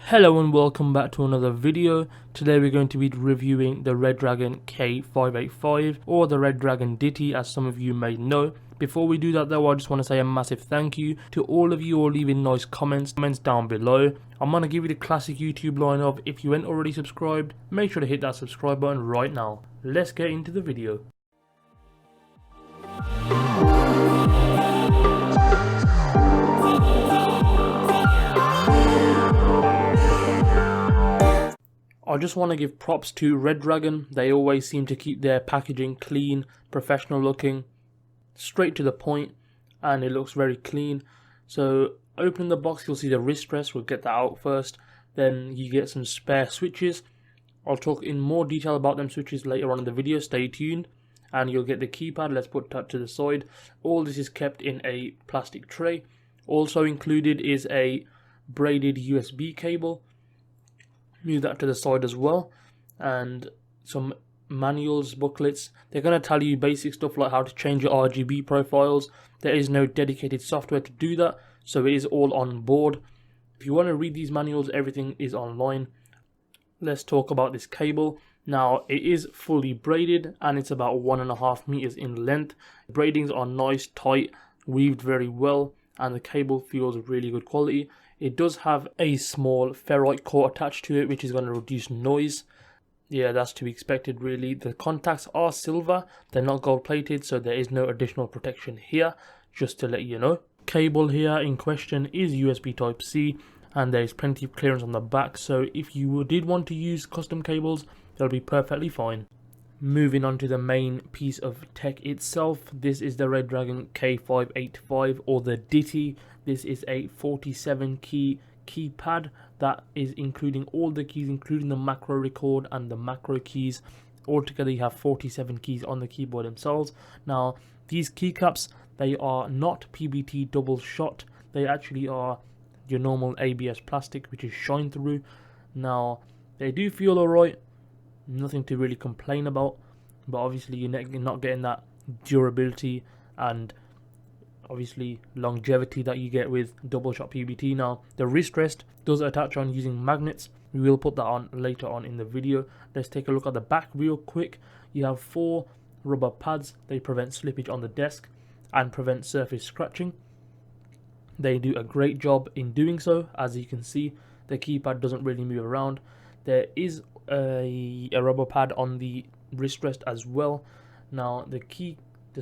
Hello and welcome back to another video. Today we're going to be reviewing the RedragonK585 or the Redragon Diti, as some of you may know. Before we do that though, I just want to say a massive thank you to all of you all leaving nice comments down below. I'm going to give you the classic YouTube line of, if you ain't already subscribed, make sure to hit that subscribe button right now. Let's get into the video. I just want to give props to Redragon. They always seem to keep their packaging clean, professional looking, straight to the point, and it looks very clean. So open the box, you'll see the wrist rest. We'll get that out first. Then you get some spare switches. I'll talk in more detail about them switches later on in the video. Stay tuned. And you'll get the keypad. Let's put that to the side. All this is kept in a plastic tray. Also included is a braided USB cable. Move that to the side as well, and some manuals, booklets. They're going to tell you basic stuff like how to change your RGB profiles. There is no dedicated software to do that, so it is all on board. If you want to read these manuals, everything is online. Let's talk about this cable. Now, it is fully braided and it's about 1.5 meters in length. Braidings are nice, tight, weaved very well, and the cable feels really good quality. It does have a small ferrite core attached to it, which is going to reduce noise. Yeah, that's to be expected really. The contacts are silver, they're not gold plated, so there is no additional protection here, just to let you know. Cable here in question is USB Type C, and there is plenty of clearance on the back, so if you did want to use custom cables, they'll be perfectly fine. Moving on to the main piece of tech itself, this is the Redragon K585 or the Diti. This is a 47 key keypad that is including all the keys, including the macro record and the macro keys. Altogether you have 47 keys on the keyboard themselves. Now these keycaps, they are not PBT double shot, they actually are your normal ABS plastic, which is shine through. Now they do feel alright, nothing to really complain about, but obviously you're not getting that durability and obviously longevity that you get with double shot PBT. Now the wrist rest does attach on using magnets. We will put that on later on in the video. Let's take a look at the back real quick. You have 4 rubber pads. They prevent slippage on the desk and prevent surface scratching. They do a great job in doing so. As you can see, the keypad doesn't really move around. There is a rubber pad on the wrist rest as well. Now the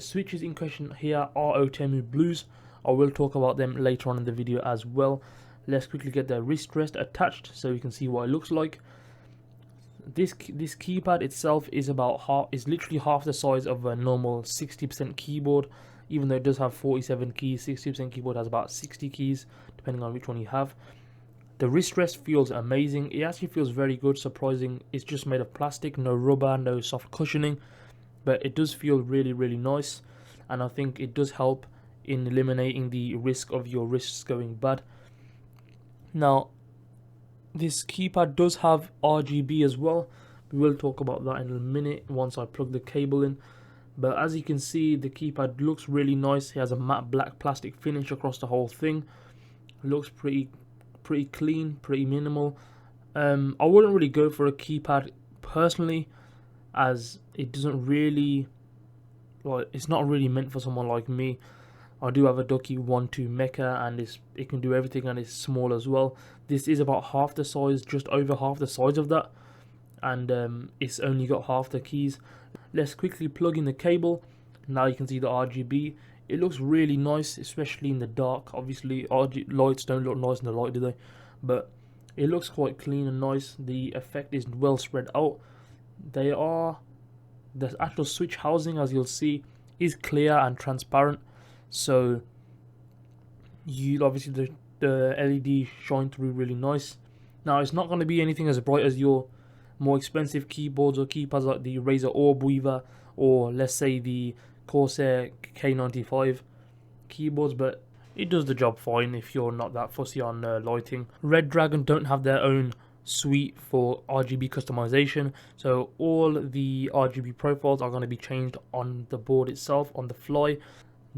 switches in question here are Otemu Blues. I will talk about them later on in the video as well. Let's quickly get the wrist rest attached so you can see what it looks like. This keypad itself is literally half the size of a normal 60% keyboard. Even though it does have 47 keys, 60% keyboard has about 60 keys depending on which one you have. The wrist rest feels amazing. It actually feels very good, surprising. It's just made of plastic, no rubber, no soft cushioning, but it does feel really, really nice, and I think it does help in eliminating the risk of your wrists going bad. Now, this keypad does have RGB as well. We will talk about that in a minute once I plug the cable in. But as you can see, the keypad looks really nice. It has a matte black plastic finish across the whole thing. It looks pretty clean, pretty minimal. I wouldn't really go for a keypad personally, as it doesn't really, it's not really meant for someone like me. I do have a Ducky 1.2 Mecha, and it can do everything, and it's small as well. This is about half the size, just over half the size of that, and it's only got half the keys. Let's quickly plug in the cable. Now you can see the RGB. It looks really nice, especially in the dark. Obviously lights don't look nice in the light, do they? But it looks quite clean and nice. The effect is well spread out. The actual switch housing, as you'll see, is clear and transparent, so obviously the LED shine through really nice. Now it's not going to be anything as bright as your more expensive keyboards or keypads like the Razer Orb Weaver, or let's say the Corsair K95 keyboards, but it does the job fine if you're not that fussy on lighting. Redragon don't have their own suite for RGB customization, so all the RGB profiles are going to be changed on the board itself on the fly,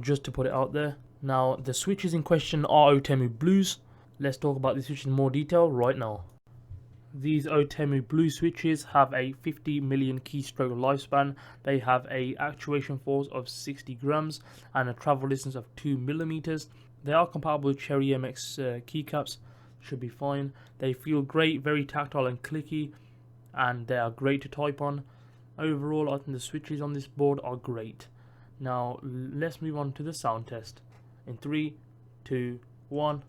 just to put it out there. Now the switches in question are Otemu Blues. Let's talk about the switch in more detail right now. These Otemu blue switches have a 50 million keystroke lifespan. They have a actuation force of 60 grams and a travel distance of 2 millimeters. They are compatible with Cherry MX keycaps, should be fine. They feel great, very tactile and clicky, and they are great to type on. Overall, I think the switches on this board are great. Now let's move on to the sound test. In 3, 2, 1.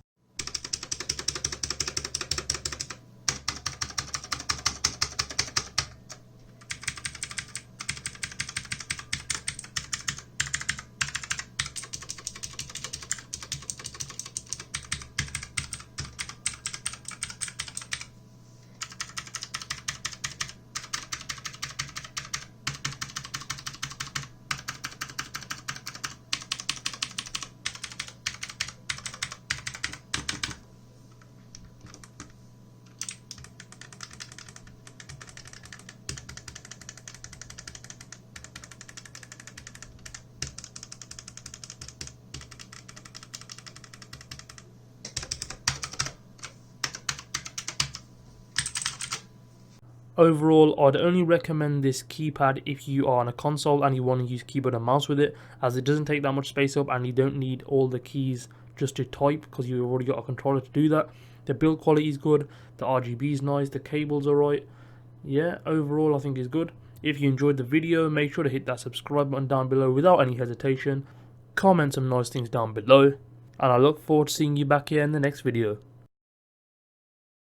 Overall, I'd only recommend this keypad if you are on a console and you want to use keyboard and mouse with it, as it doesn't take that much space up and you don't need all the keys just to type because you've already got a controller to do that. The build quality is good, the RGB is nice, the cables are right. Yeah, overall I think it's good. If you enjoyed the video, make sure to hit that subscribe button down below without any hesitation. Comment some nice things down below, and I look forward to seeing you back here in the next video.